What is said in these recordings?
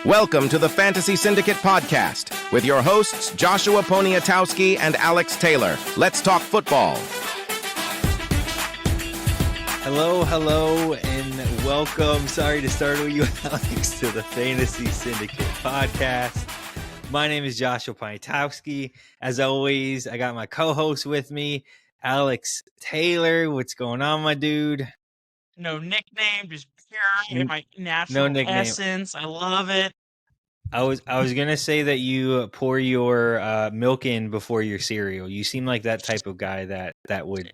Welcome to the Fantasy Syndicate Podcast with your hosts, Joshua Poniatowski and Alex Taylor. Let's talk football. Hello, and welcome. Sorry to startle you, Alex, to the Fantasy Syndicate Podcast. My name is Joshua Poniatowski. As always, I got my co-host with me, Alex Taylor. What's going on, my dude? No nickname, just pure my natural essence. I love it. I was gonna say that you pour your milk in before your cereal. You seem like that type of guy that would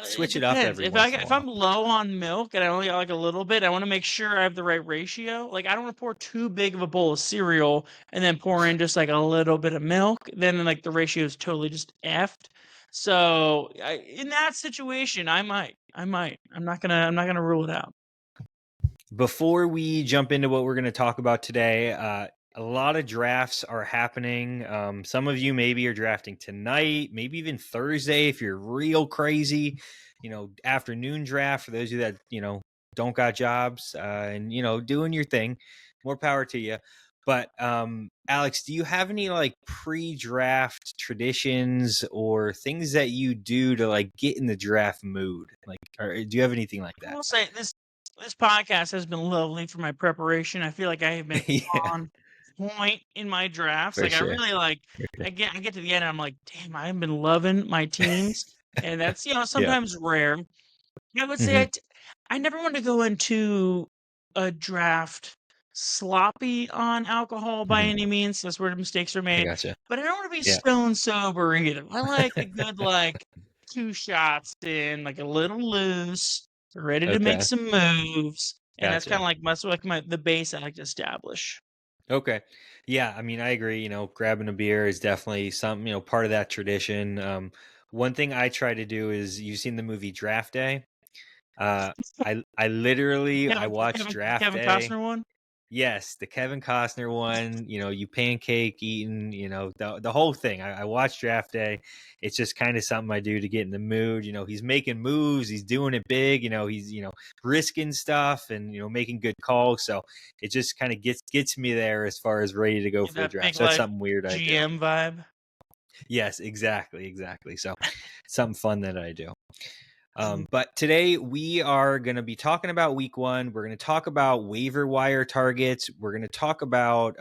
switch it up every once in a while. If I'm low on milk and I only got like a little bit, I want to make sure I have the right ratio. Like I don't want to pour too big of a bowl of cereal and then pour in just like a little bit of milk. Then like the ratio is totally just effed. So in that situation, I might. I'm not gonna rule it out. Before we jump into what we're going to talk about today, a lot of drafts are happening. Some of you maybe are drafting tonight, maybe even Thursday if you're real crazy. Afternoon draft for those of you that don't got jobs and doing your thing. More power to you. But Alex, do you have any like pre-draft traditions or things that you do to like get in the draft mood? Or do you have anything like that? I will say this podcast has been lovely for my preparation. I feel like I have been on point in my drafts. For sure. I really I get to the end and I'm like, damn, I've been loving my teams. And that's, sometimes rare. I would say I never want to go into a draft sloppy on alcohol by any means. That's where the mistakes are made. I gotcha. But I don't want to be stone sober either. I like a good 2 shots in, like a little loose, ready to make some moves. And that's kind of like the base I like to establish. Okay. Yeah, I mean, I agree. Grabbing a beer is definitely something, part of that tradition. One thing I try to do is, you've seen the movie Draft Day. I literally I watched Draft Kevin Day. Costner one? Yes, the Kevin Costner one. You pancake eating. The whole thing. I watched Draft Day. It's just kind of something I do to get in the mood. He's making moves. He's doing it big. He's risking stuff and making good calls. So it just kind of gets me there as far as ready to go for the draft. So that's something weird I do. GM vibe. Yes, exactly. So something fun that I do. But today we are going to be talking about week 1. We're going to talk about waiver wire targets. We're going to talk about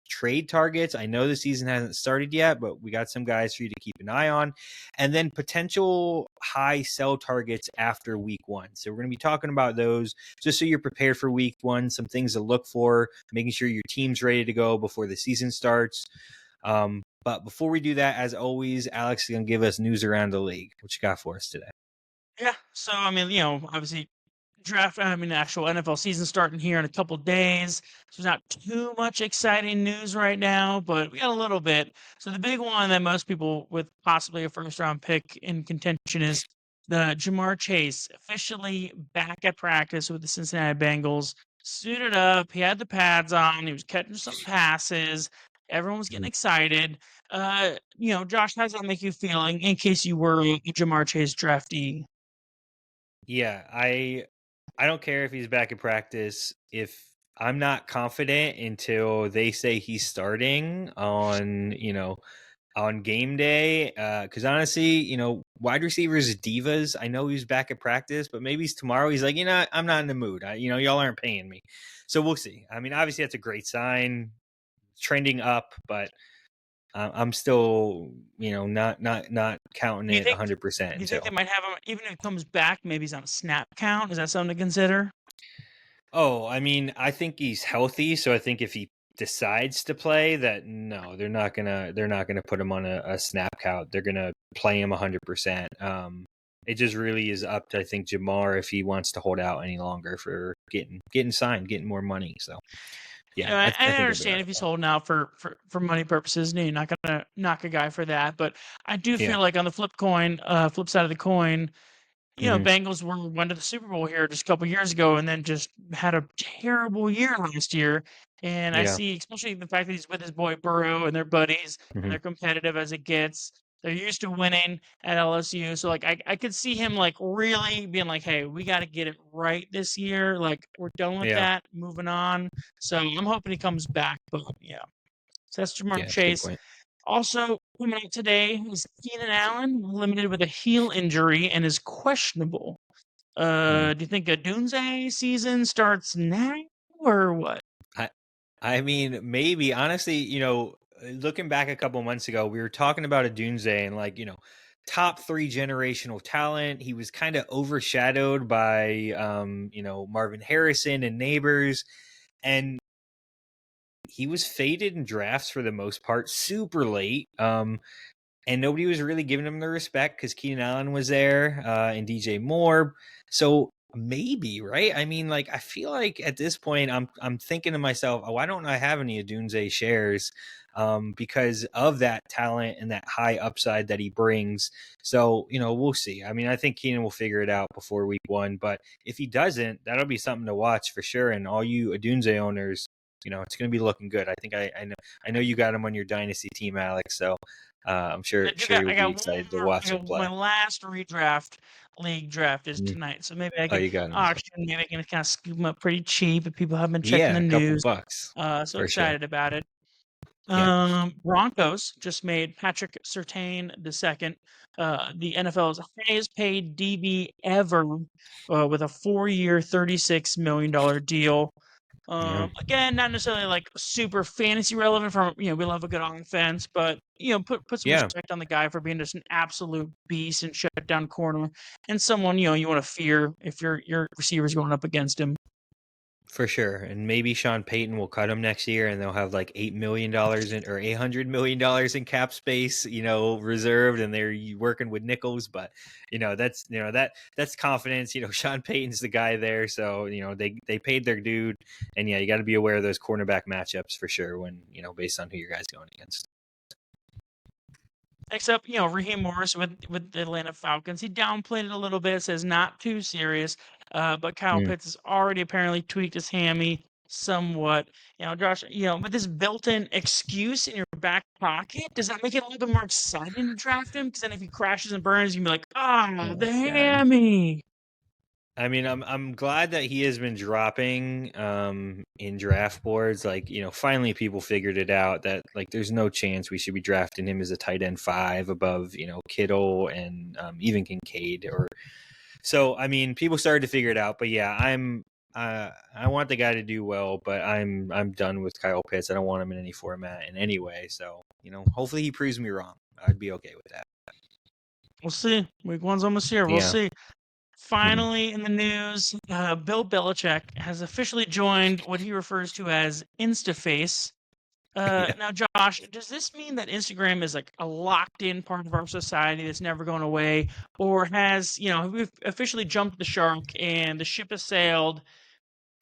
trade targets. I know the season hasn't started yet, but we got some guys for you to keep an eye on. And then potential high sell targets after week 1. So we're going to be talking about those just so you're prepared for week 1, some things to look for, making sure your team's ready to go before the season starts. But before we do that, as always, Alex is going to give us news around the league. What you got for us today? Yeah. So, obviously actual NFL season starting here in a couple days. So there's not too much exciting news right now, but we got a little bit. So the big one that most people with possibly a first round pick in contention is the Jamar Chase officially back at practice with the Cincinnati Bengals, suited up. He had the pads on. He was catching some passes. Everyone was getting excited. Josh, how does that make you feel in case you were a Jamar Chase draftee? Yeah, I don't care if he's back in practice. If I'm not confident until they say he's starting on game day, because honestly, wide receivers are divas. I know he's back at practice, but maybe tomorrow he's like, I'm not in the mood. Y'all aren't paying me, so we'll see. I mean, obviously that's a great sign, trending up, but I'm still, not counting it 100%. You think they might have him, even if he comes back, maybe he's on a snap count? Is that something to consider? Oh, I mean, I think he's healthy, so I think if he decides to play, that no, they're not gonna put him on a snap count. They're gonna play him 100%. It just really is up to, I think, Jamar if he wants to hold out any longer for getting signed, getting more money. So. Yeah, I understand if he's holding out for money purposes. You're not gonna knock a guy for that, but I do feel like on the flip side of the coin, Bengals went to the Super Bowl here just a couple years ago, and then just had a terrible year last year. And I see, especially the fact that he's with his boy Burrow and they're buddies and they're competitive as it gets. They're used to winning at LSU. So like I could see him like really being like, hey, we got to get it right this year. Like we're done with Yeah. that, moving on. So I'm hoping he comes back. But yeah. So that's Jamar Yeah, that's a good Chase. point. Also coming out today is Keenan Allen, limited with a heel injury and is questionable. Hmm. Do you think a Dunze season starts now or what? I mean, maybe honestly, looking back a couple months ago, we were talking about a Dunze and like, top 3 generational talent. He was kind of overshadowed by, Marvin Harrison and Neighbors, and he was faded in drafts for the most part, super late. And nobody was really giving him the respect because Keenan Allen was there and DJ Moore. So maybe, right? I mean, like I feel like at this point, I'm thinking to myself, oh, why don't I have any Adunze shares? Because of that talent and that high upside that he brings. So we'll see. I mean, I think Keenan will figure it out before week 1, but if he doesn't, that'll be something to watch for sure. And all you Adunze owners, it's going to be looking good. I think I know you got him on your dynasty team, Alex. So I'm sure you'll I be got one excited to more. watch him play. My last redraft league draft is Mm. tonight, so maybe I Oh, can you got him. auction. Maybe I can kind of scoop them up pretty cheap if people have been checking Yeah, the a couple news. bucks So for sure. excited about it. Yeah, Broncos just made Patrick Surtain II the NFL's highest paid DB ever with a 4-year, $36 million deal. yeah, Again, not necessarily like super fantasy relevant from, we love a good offense, but put some yeah. respect on the guy for being just an absolute beast and shut down corner and someone, you want to fear if your receiver's going up against him. For sure. And maybe Sean Payton will cut him next year and they'll have like $8 million in or $800 million in cap space, reserved, and they're working with nickels. But that's confidence. Sean Payton's the guy there. So, they paid their dude. And yeah, you got to be aware of those cornerback matchups for sure when, based on who your guy's going against. Except, Raheem Morris with the Atlanta Falcons, he downplayed it a little bit, says not too serious. But Kyle Mm. Pitts has already apparently tweaked his hammy somewhat. Josh, with this built-in excuse in your back pocket, does that make it a little bit more exciting to draft him? Because then if he crashes and burns, you can be like, Oh the God. hammy. I mean, I'm glad that he has been dropping in draft boards. Like, finally people figured it out that like there's no chance we should be drafting him as a tight end 5 above, Kittle and even Kincaid or so. I mean, people started to figure it out, but yeah, I want the guy to do well, but I'm done with Kyle Pitts. I don't want him in any format in any way. So, hopefully he proves me wrong. I'd be okay with that. We'll see. Week 1's almost here. We'll Yeah. see. Finally, in the news, Bill Belichick has officially joined what he refers to as InstaFace. Yeah. Now, Josh, does this mean that Instagram is like a locked-in part of our society that's never going away, or have we officially jumped the shark and the ship has sailed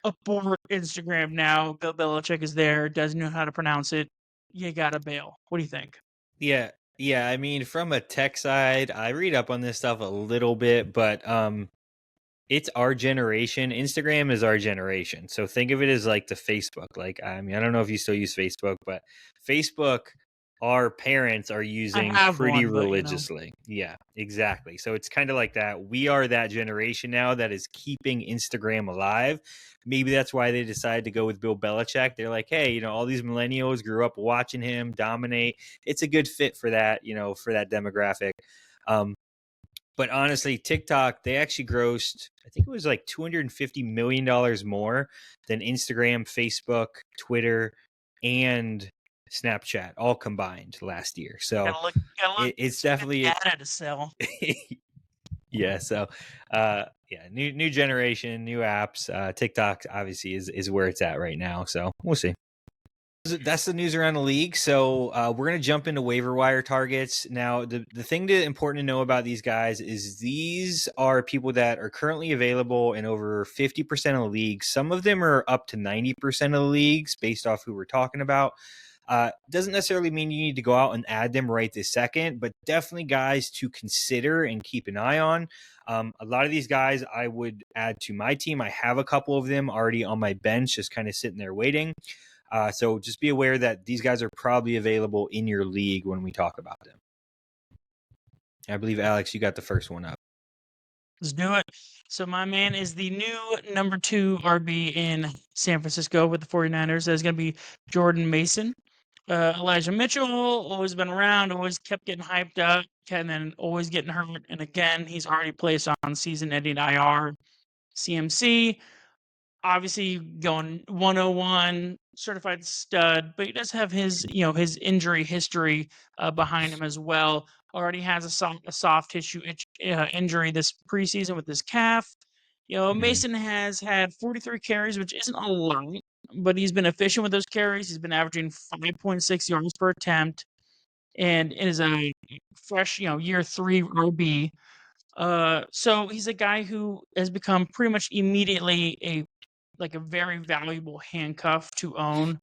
aboard Instagram now? Bill Belichick is there, doesn't know how to pronounce it. You gotta bail. What do you think? Yeah. Yeah. I mean, from a tech side, I read up on this stuff a little bit, but it's our generation. Instagram is our generation. So think of it as like the Facebook. Like, I mean, I don't know if you still use Facebook, but Facebook, our parents are I using have pretty one, but religiously. Yeah, exactly. So it's kind of like that. We are that generation now that is keeping Instagram alive. Maybe that's why they decided to go with Bill Belichick. They're like, hey, all these millennials grew up watching him dominate. It's a good fit for that, for that demographic. But honestly, TikTok, they actually grossed, I think it was like $250 million more than Instagram, Facebook, Twitter, and Snapchat all combined last year. So gotta look. it's Good definitely, data to sell. yeah. So, yeah, new generation, new apps. TikTok obviously is where it's at right now. So we'll see. That's the news around the league. So we're going to jump into waiver wire targets. Now, the thing important to know about these guys is these are people that are currently available in over 50% of the leagues. Some of them are up to 90% of the leagues based off who we're talking about. Doesn't necessarily mean you need to go out and add them right this second, but definitely guys to consider and keep an eye on. A lot of these guys I would add to my team. I have a couple of them already on my bench, just kind of sitting there waiting. So just be aware that these guys are probably available in your league when we talk about them. I believe, Alex, you got the first one up. Let's do it. So my man is the new number 2 RB in San Francisco with the 49ers. That's going to be Jordan Mason. Elijah Mitchell, always been around, always kept getting hyped up, and then always getting hurt. And again, he's already placed on season-ending IR. CMC, obviously going 101, certified stud, but he does have his, his injury history behind him as well. Already has a soft tissue injury this preseason with his calf. Mason has had 43 carries, which isn't a lot, but he's been efficient with those carries. He's been averaging 5.6 yards per attempt, and it is a fresh, year 3 RB. So he's a guy who has become pretty much immediately a very valuable handcuff to own,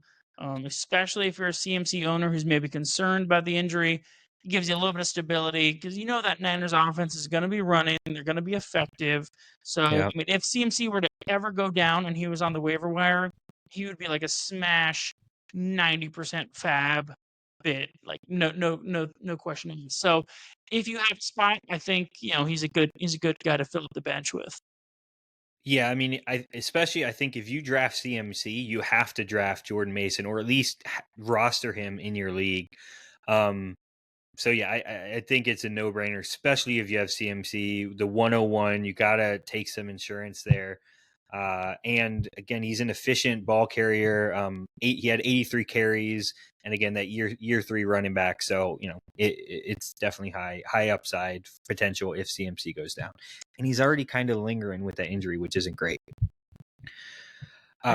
especially if you're a CMC owner who's maybe concerned about the injury. It gives you a little bit of stability because you know that Niners offense is going to be running. They're going to be effective. So, Yeah. I mean, if CMC were to ever go down and he was on the waiver wire, he would be like a smash 90% fab bid. Like no question asked. So if you have a spot, I think, he's a good guy to fill up the bench with. Yeah, I mean, I think if you draft CMC, you have to draft Jordan Mason or at least roster him in your league. So yeah, I think it's a no-brainer, especially if you have CMC, the 101. You gotta take some insurance there. And again, he's an efficient ball carrier. He had 83 carries, and again, that year 3 running back. So it's definitely high upside potential if CMC goes down, and he's already kind of lingering with that injury, which isn't great. Who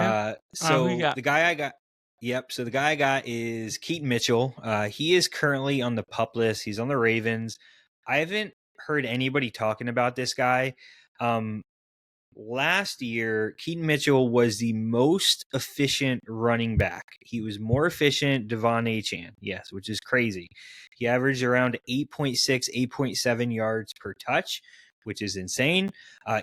you got? The guy I got. Yep. So the guy I got is Keaton Mitchell. He is currently on the PUP list. He's on the Ravens. I haven't heard anybody talking about this guy. Last year, Keaton Mitchell was the most efficient running back. He was more efficient Devon Achane, yes, which is crazy. He averaged around 8.6, 8.7 yards per touch, which is insane.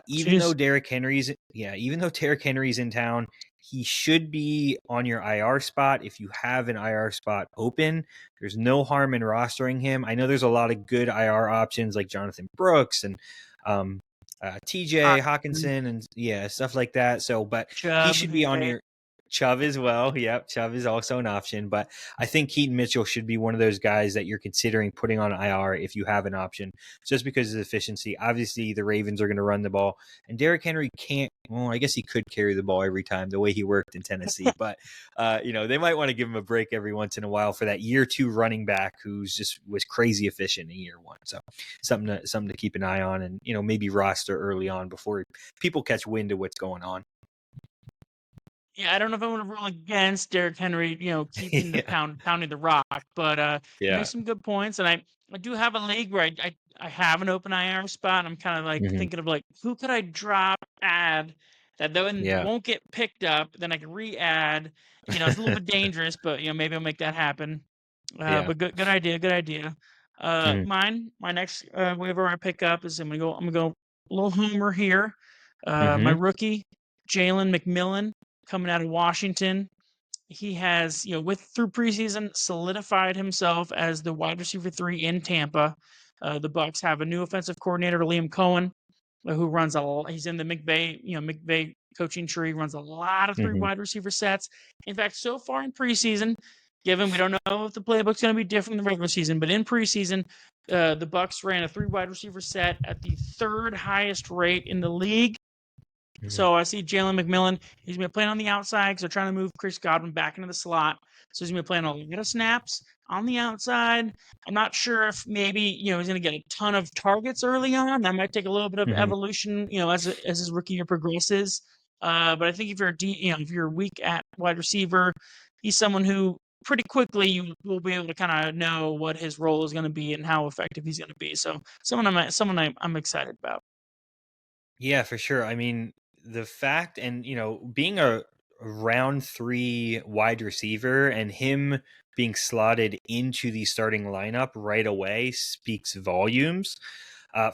Even though Derrick Henry's in town, he should be on your IR spot if you have an IR spot open. There's no harm in rostering him. I know there's a lot of good IR options like Jonathan Brooks and TJ Hawkinson and stuff like that. So, but Chubb, he should be on your Chubb as well. Yep. Chubb is also an option, but I think Keaton Mitchell should be one of those guys that you're considering putting on IR if you have an option, just because of efficiency. Obviously the Ravens are going to run the ball, and Derrick Henry can't, well, I guess he could carry the ball every time the way he worked in Tennessee, but they might want to give him a break every once in a while for that year 2 running back was crazy efficient in year 1. So something to keep an eye on, and maybe roster early on before people catch wind of what's going on. Yeah, I don't know if I want to rule against Derrick Henry, keeping the pounding the rock, but he makes some good points. And I do have a league where I have an open IR spot. I'm kind of like thinking of who could I drop, add that won't get picked up. Then I can re-add. It's a little bit dangerous, but maybe I'll make that happen. But good idea. My next waiver I pick up is I'm gonna go a little homer here. My rookie, Jalen McMillan, coming out of Washington. He has, through preseason, solidified himself as the wide receiver 3 in Tampa. The Bucs have a new offensive coordinator, Liam Cohen, who runs he's in the McVay coaching tree, runs a lot of 3 wide receiver sets. In fact, so far in preseason, given we don't know if the playbook's going to be different in the regular season, but in preseason, the Bucs ran a 3 wide receiver set at the 3rd highest rate in the league. So I see Jalen McMillan. He's going to be playing on the outside because they're trying to move Chris Godwin back into the slot. So he's going to be playing a lot of snaps on the outside. I'm not sure if maybe, he's going to get a ton of targets early on. That might take a little bit of evolution, as his rookie year progresses. But I think if you're if you're weak at wide receiver, he's someone who pretty quickly you will be able to kind of know what his role is going to be and how effective he's going to be. So someone I'm excited about. Yeah, for sure. I mean, the fact and being a round 3 wide receiver and him being slotted into the starting lineup right away speaks volumes.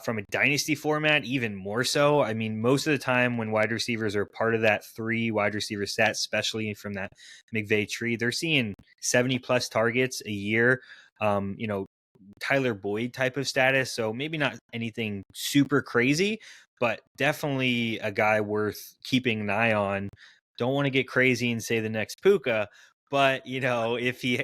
From a dynasty format, even more so. I mean, most of the time when wide receivers are part of that 3 wide receiver set, especially from that McVay tree, they're seeing 70 plus targets a year. Tyler Boyd type of status. So maybe not anything super crazy, but definitely a guy worth keeping an eye on. Don't want to get crazy and say the next Puka, but if he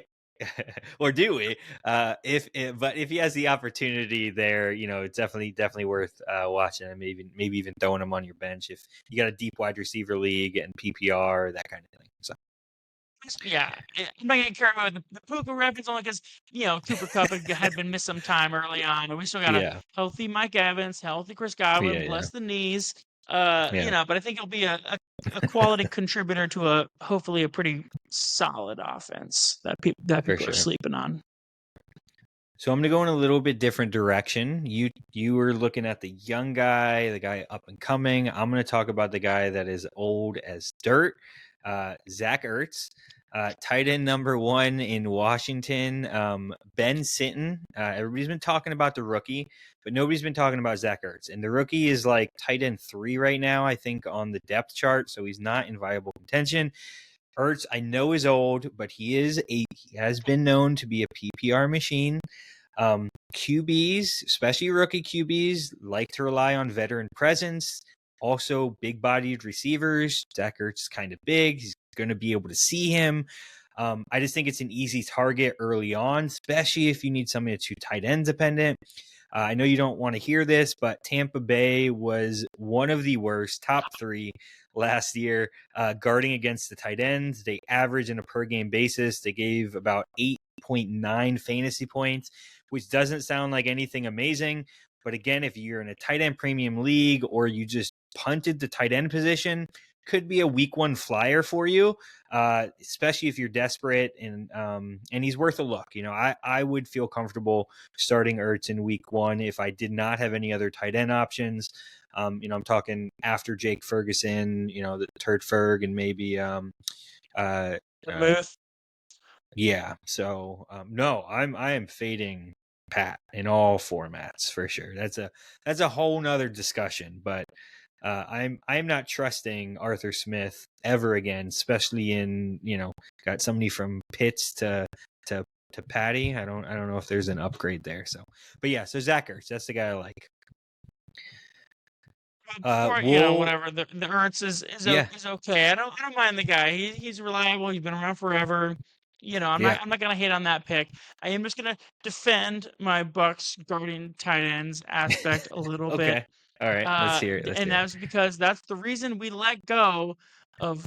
or do we? But if he has the opportunity there, it's definitely worth watching, and maybe even throwing him on your bench if you got a deep wide receiver league and PPR, that kind of thing. So Yeah, I'm not gonna care about the Puka reference only because Cooper Kupp had been missed some time early on, and we still got a yeah, healthy Mike Evans, healthy Chris Godwin, yeah, bless the knees. yeah, But I think he'll be a quality contributor to a hopefully a pretty solid offense that for people are sure. sleeping on. So I'm going to go in a little bit different direction. You were looking at the young guy, the guy up and coming. I'm going to talk about the guy that is old as dirt, Zach Ertz, tight end number 1 in Washington. Ben Sitton. Everybody's been talking about the rookie, but nobody's been talking about Zach Ertz. And the rookie is like tight end 3 right now, I think, on the depth chart. So he's not in viable contention. Ertz, I know, is old, but he has been known to be a PPR machine. QBs, especially rookie QBs, like to rely on veteran presence. Also, big-bodied receivers. Zach Ertz is kind of big. He's going to be able to see him. I just think it's an easy target early on, especially if you need something that's too tight end dependent. I know you don't want to hear this, but Tampa Bay was one of the worst, top 3 last year, guarding against the tight ends. They average on a per game basis. They gave about 8.9 fantasy points, which doesn't sound like anything amazing. But again, if you're in a tight end premium league or you just punted the tight end position, could be a week 1 flyer for you, especially if you're desperate, and he's worth a look. I would feel comfortable starting Ertz in week 1 if I did not have any other tight end options. I'm talking after Jake Ferguson, the Turd Ferg, and maybe yeah. So no, I am fading Pat in all formats for sure. That's a whole nother discussion, but I'm not trusting Arthur Smith ever again, especially in got somebody from Pitts to Patty. I don't know if there's an upgrade there. So, but yeah, so Zach Ertz, that's the guy I like. Whatever the Ertz is okay. I don't mind the guy. He's reliable. He's been around forever. I'm not gonna hate on that pick. I am just gonna defend my Bucks guarding tight ends aspect a little bit. Okay. All right. Let's hear it. And that's because that's the reason we let go of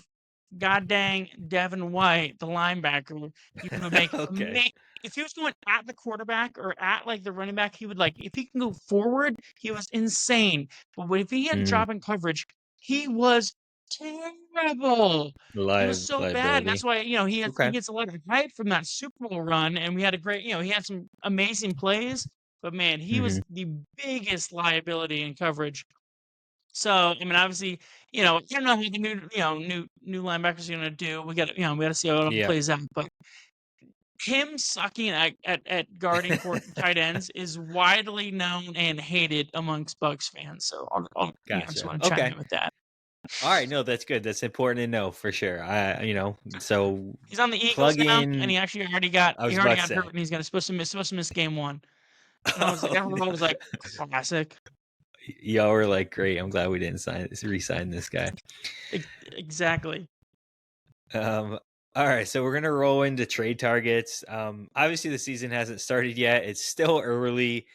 god dang Devin White, the linebacker. He would make okay. if he was going at the quarterback or at like the running back, he would if he can go forward, he was insane. But if he had drop in coverage, he was terrible. He was so bad. That's why he gets a lot of hype from that Super Bowl run, and we had a great he had some amazing plays. But man, he was the biggest liability in coverage. So I mean, obviously, I don't know how the new linebackers are gonna do. We got to see how it all plays out. But him sucking at guarding tight ends is widely known and hated amongst Bucks fans. So I just want to chime in with that. All right, no, that's good. That's important to know for sure. So he's on the Eagles now, and he actually already got hurt, and he's supposed to miss game 1. And I was like, everyone was like, classic. Y'all were like, great. I'm glad we didn't re-sign this guy. Exactly. All right, so we're gonna roll into trade targets. Obviously the season hasn't started yet. It's still early.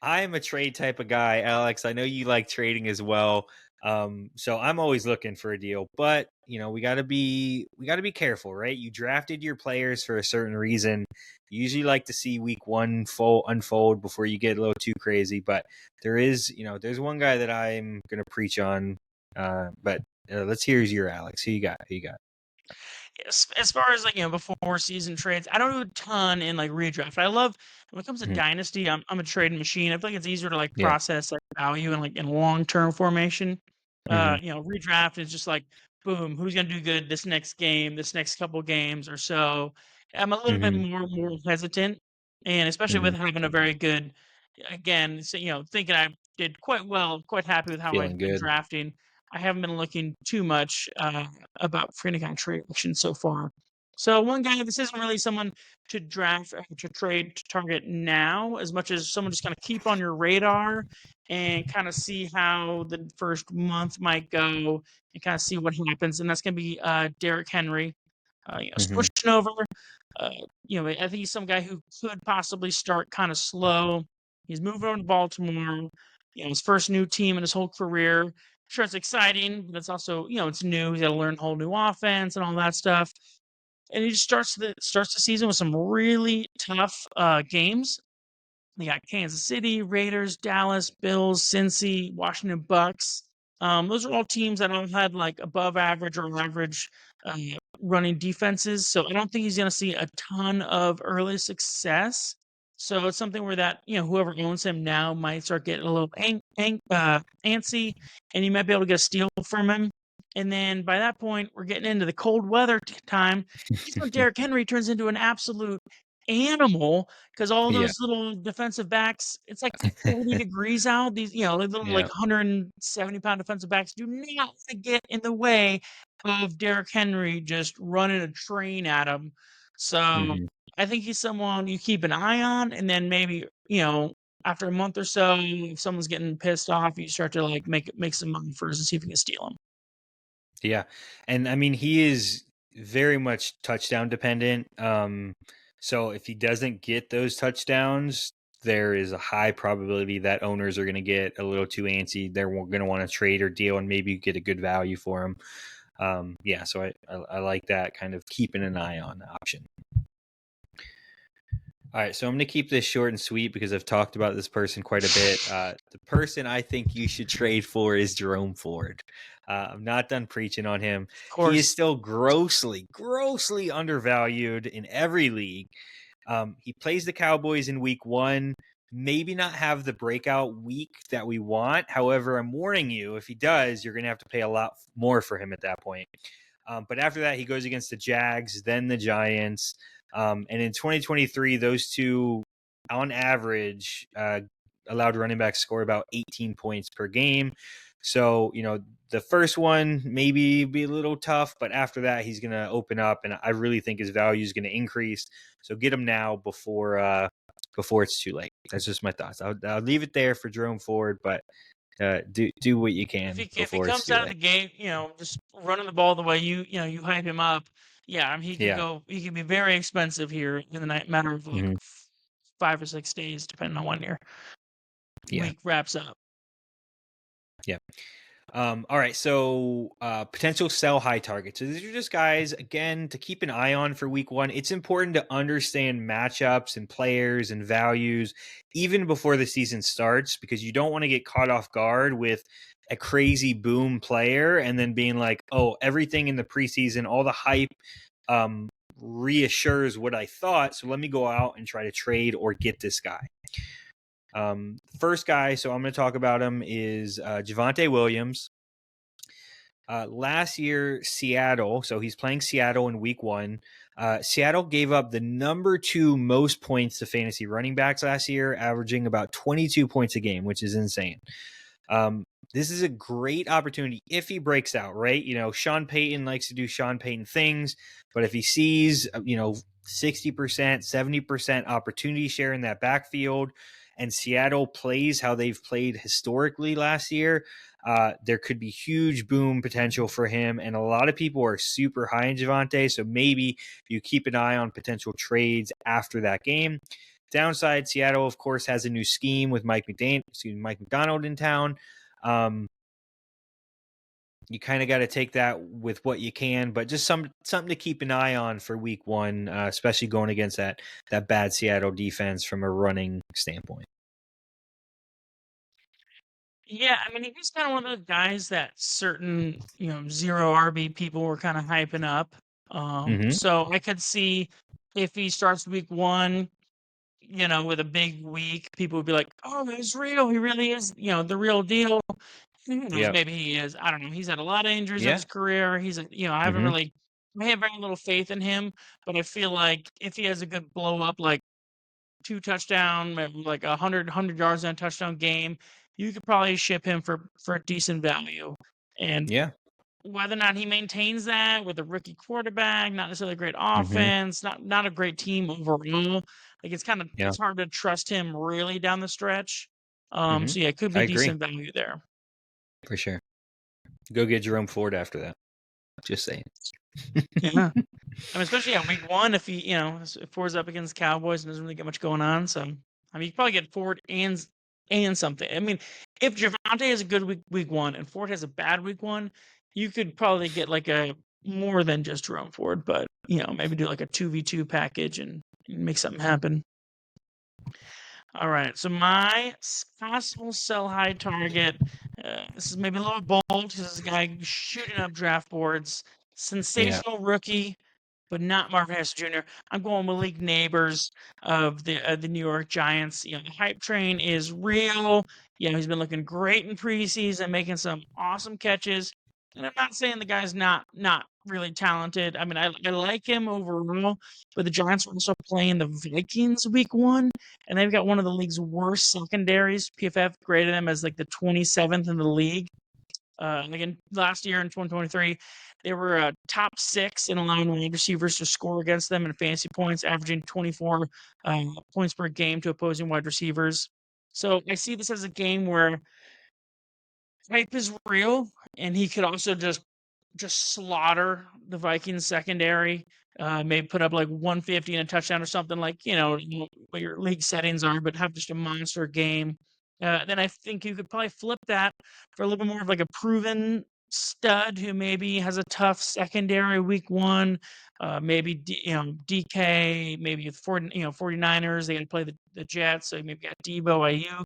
I am a trade type of guy, Alex. I know you like trading as well. So I'm always looking for a deal, but we gotta be careful, right? You drafted your players for a certain reason. You usually like to see week 1 unfold before you get a little too crazy, but there's one guy that I'm gonna preach on. But let's hear your Alex. Who you got? As far as before season trades, I don't do a ton in redraft. I love when it comes to dynasty. I'm a trading machine. I feel like it's easier to process value in long term formation. Redraft is just boom, who's gonna do good this next game, this next couple games or so. I'm a little bit more hesitant, and especially with having a very good, again, thinking I did quite well, quite happy with how I've been drafting. I haven't been looking too much about for any kind of trade action so far. So one guy, this isn't really someone to draft or to trade to target now, as much as someone just kind of keep on your radar and kind of see how the first month might go and kind of see what happens. And that's going to be Derrick Henry, Hmm. switching over. Uh, I think he's some guy who could possibly start kind of slow. He's moving over to Baltimore. His first new team in his whole career. Sure, it's exciting, but it's also, it's new. He's got to learn a whole new offense and all that stuff. And he just starts the season with some really tough games. They got Kansas City, Raiders, Dallas, Bills, Cincy, Washington Bucks. Those are all teams that all had like above average or average uh, running defenses. So I don't think he's going to see a ton of early success. So it's something where that whoever owns him now might start getting a little antsy, and you might be able to get a steal from him. And then by that point, we're getting into the cold weather time. That's when Derrick Henry turns into an absolute animal because all Yeah. those little defensive backs, it's like 40 degrees out. These, little like Yeah. 170-pound defensive backs do not want to get in the way of Derrick Henry just running a train at him. So Hmm. I think he's someone you keep an eye on, and then maybe, after a month or so, if someone's getting pissed off, you start to like make some money first and see if you can steal him. Yeah. And I mean, he is very much touchdown dependent. So if he doesn't get those touchdowns, there is a high probability that owners are going to get a little too antsy. They're going to want to trade or deal and maybe get a good value for him. Yeah, so I like that kind of keeping an eye on option. All right, so I'm going to keep this short and sweet because I've talked about this person quite a bit. The person I think you should trade for is Jerome Ford. I'm not done preaching on him. Of He is course. still grossly undervalued in every league. He plays the Cowboys in week 1. Maybe not have the breakout week that we want. However, I'm warning you, if he does, you're going to have to pay a lot more for him at that point. But after that, he goes against the Jags, then the Giants. And in 2023, those two, on average, allowed running backs score about 18 points per game. So, the first one maybe be a little tough, but after that, he's going to open up, and I really think his value is going to increase. So get him now before it's too late. That's just my thoughts. I'll leave it there for Jerome Ford, but do what you If can he before it's comes too out of late. the gate, just running the ball the way you hype him up, yeah, I mean Yeah. he could be very expensive here in the matter of like Mm-hmm. 5 or 6 days, depending on when your Yeah. week wraps up. Yeah. All right. So potential sell high targets. So these are just guys, again, to keep an eye on for week 1. It's important to understand matchups and players and values even before the season starts, because you don't want to get caught off guard with a crazy boom player and then being like, oh, everything in the preseason, all the hype reassures what I thought. So let me go out and try to trade or get this guy. First guy, so I'm going to talk about him, is Javonte Williams. Last year, Seattle, so he's playing Seattle in week 1. Seattle gave up the number 2 most points to fantasy running backs last year, averaging about 22 points a game, which is insane. This is a great opportunity if he breaks out, right? Sean Payton likes to do Sean Payton things, but if he sees, 60%, 70% opportunity share in that backfield, and Seattle plays how they've played historically last year, there could be huge boom potential for him. And a lot of people are super high in Javonte, so maybe you keep an eye on potential trades after that game. Downside, Seattle, of course, has a new scheme with Mike McDonald in town. You kind of got to take that with what you can, but just something to keep an eye on for week 1, especially going against that bad Seattle defense from a running standpoint. Yeah, I mean he's kind of one of those guys that certain zero RB people were kind of hyping up. Mm-hmm. So I could see if he starts week 1, with a big week, people would be like, "Oh, he's real. He really is, the real deal." Who knows? Yep. Maybe he is. I don't know. He's had a lot of injuries in Yeah. his career. Mm-hmm. I have very little faith in him, but I feel like if he has a good blow up, like 2 touchdown, maybe like 100 yards on a touchdown game, you could probably ship him for a decent value. And Yeah. whether or not he maintains that with a rookie quarterback, not necessarily a great Mm-hmm. offense, not a great team overall. Like Yeah. it's hard to trust him really down the stretch. Mm-hmm. So yeah, it could I be agree. decent value there. For sure. Go get Jerome Ford after that. Just saying. Yeah. I mean, especially week 1, if Ford's up against Cowboys and doesn't really get much going on. So, I mean, you probably get Ford and something. I mean, if Javonte has a good week 1 and Ford has a bad week 1, you could probably get like a more than just Jerome Ford, but maybe do like a 2v2 package and make something happen. All right, so my possible sell high target. This is maybe a little bold because this is a guy shooting up draft boards. Sensational rookie, but not Marvin Harrison Jr. I'm going Malik Nabers of the New York Giants. The hype train is real. He's been looking great in preseason, making some awesome catches. And I'm not saying the guy's not really talented. I mean, I like him overall, but the Giants are also playing the Vikings week 1, and they've got one of the league's worst secondaries. PFF graded them as like the 27th in the league. Again, last year in 2023, they were top 6 in allowing wide receivers to score against them in fantasy points, averaging 24 points per game to opposing wide receivers. So I see this as a game where hype is real, and he could also just slaughter the Vikings secondary. Maybe put up like 150 and a touchdown or something, like what your league settings are, but have just a monster game. Then I think you could probably flip that for a little bit more of like a proven stud who maybe has a tough secondary week 1. Maybe DK, maybe 49ers. They got to play the Jets, so maybe got Debo, Ayuk.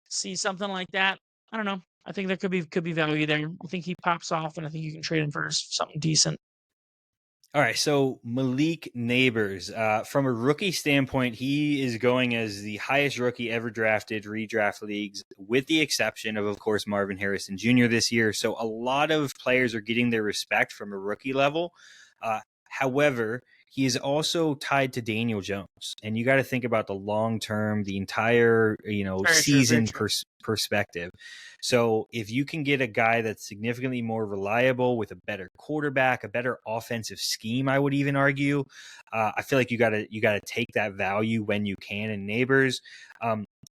See something like that. I don't know. I think there could be value there. I think he pops off, and I think you can trade him for something decent. All right, so Malik Nabers, from a rookie standpoint, he is going as the highest rookie ever drafted redraft leagues, with the exception of course, Marvin Harrison Jr. this year. So a lot of players are getting their respect from a rookie level. However, he is also tied to Daniel Jones, and you got to think about the long term, the entire season perspective. So if you can get a guy that's significantly more reliable with a better quarterback, a better offensive scheme, I would even argue, I feel like you gotta take that value when you can in Nabers.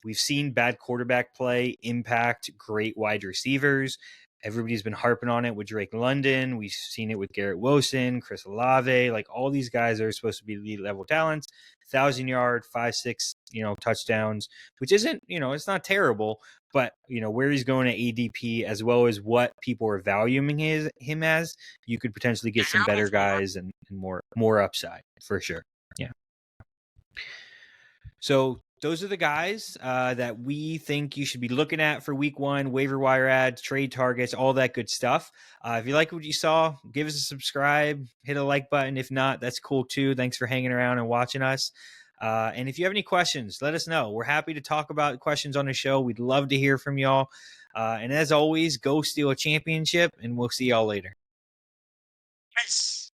We've seen bad quarterback play impact great wide receivers. Everybody's been harping on it with Drake London. We've seen it with Garrett Wilson, Chris Olave. Like, all these guys are supposed to be elite level talents. 1,000-yard, 5-6, touchdowns, which isn't, it's not terrible. But where he's going at ADP, as well as what people are valuing him as, you could potentially get some better guys and more upside for sure. Yeah. So those are the guys that we think you should be looking at for week 1, waiver wire ads, trade targets, all that good stuff. If you like what you saw, give us a subscribe, hit a like button. If not, that's cool too. Thanks for hanging around and watching us. And if you have any questions, let us know. We're happy to talk about questions on the show. We'd love to hear from y'all. And as always, go steal a championship, and we'll see y'all later. Peace.